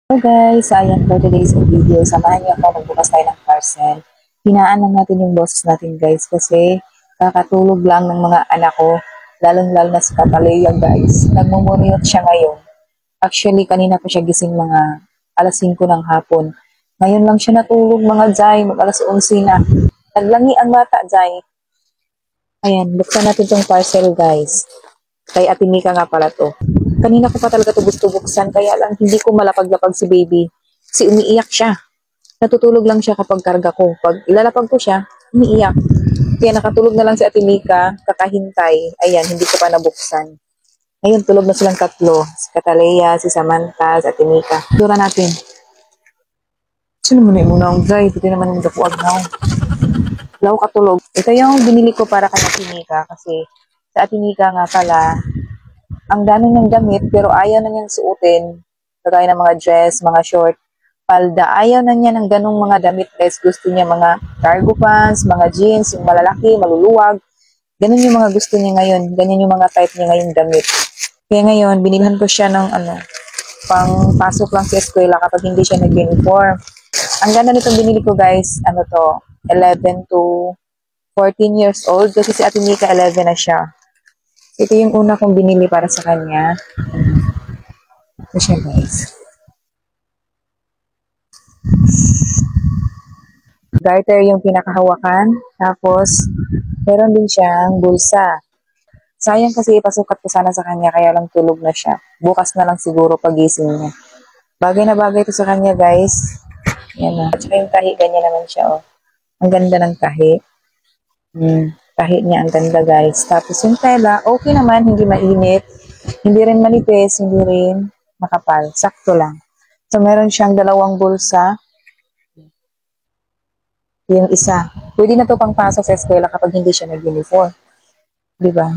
Hello guys, ayan for today's video. Samahan niyo ako magbukas tayo ng parcel. Hinaan lang natin yung boses natin guys kasi kakatulog lang ng mga anak ko. Lalong-lalo na si Katalea guys. Nagmumuriot siya ngayon. Actually, kanina pa siya gising mga alas 5 ng hapon. Ngayon lang siya natulog mga Jai, mag alas 11 na. Naglangi ang bata Jai. Ayan, buksan natin tong parcel guys. Kay Ate Mika nga pala to. Kanina ko pa talaga ito gusto buksan, kaya lang hindi ko malapag-lapag si baby. Kasi umiiyak siya. Natutulog lang siya kapag karga ko. Pag ilalapag ko siya, umiiyak. Kaya nakatulog na lang si Ate Mika, kakahintay. Ayan, hindi ko pa nabuksan. Ayun, tulog na silang tatlo. Si Katalea, si Samantha, si Ate Mika. Dura natin. Sino mo na yung muna ang dry? Pwede naman yung dapuag na. Law katulog. Ito yung binili ko para kay Ate Mika kasi sa Ate Mika nga pala, ang dami niyang damit pero ayaw na niyang suotin. Kagaya ng mga dress, mga short, palda. Ayaw na niya ng ganong mga damit guys. Gusto niya mga cargo pants, mga jeans, yung malalaki, maluluwag. Ganun yung mga gusto niya ngayon. Ganyan yung mga type niya ngayon damit. Kaya ngayon, binilhan ko siya ng pang pasok lang sa eskwela kapag hindi siya nag-uniform. Ang ganda nitong binili ko guys, 11 to 14 years old. Kasi si Ate Mika 11 na siya. Ito yung una kong binili para sa kanya. Ito siya guys. Garter yung pinakahawakan. Tapos, meron din siyang bulsa. Sayang kasi ipasukat ko sana sa kanya kaya lang tulog na siya. Bukas na lang siguro pagising niya. Bagay na bagay ito sa kanya guys. Yan na. At saka yung tahi, ganyan naman siya oh. Ang ganda ng tahi. Tahi niya ang ganda guys. Tapos yung tela, okay naman, hindi mainit. Hindi rin manipis, hindi rin makapal. Sakto lang. So meron siyang dalawang bulsa. Yung isa. Pwede na to pang pasok sa eskwela kapag hindi siya nag-uniform. Diba?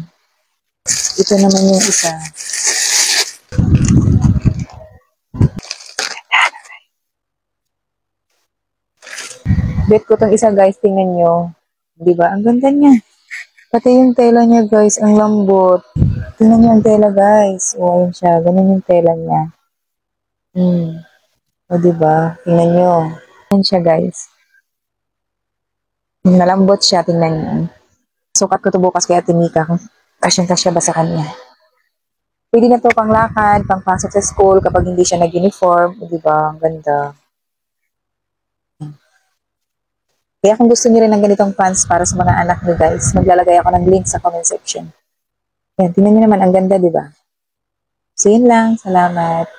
Ito naman yung isa. Bet ko tong isa guys, tingnan nyo. Diba? Ang ganda niya. Pati yung tela niya guys, ang lambot. Tingnan niyo ang tela guys. O, ayun siya. Ganun yung tela niya. O, diba? Tingnan niyo. Ayun siya guys. Nalambot siya. Tingnan niyo. Sukat ko to bukas kay Ate Mika. Kasyang-kasya ba sa kanya? Pwede na to pang lakad, pang pasok sa school kapag hindi siya nag-uniform. O, diba? Ang ganda. Kaya kung gusto niyo rin ng ganitong pants para sa mga anak niyo guys, maglalagay ako ng link sa comment section. Yan, tingnan niyo naman, ang ganda, di ba? So, yun lang. Salamat.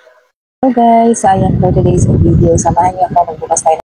So guys, ayan for today's video. Samahan niyo ako magbukas tayo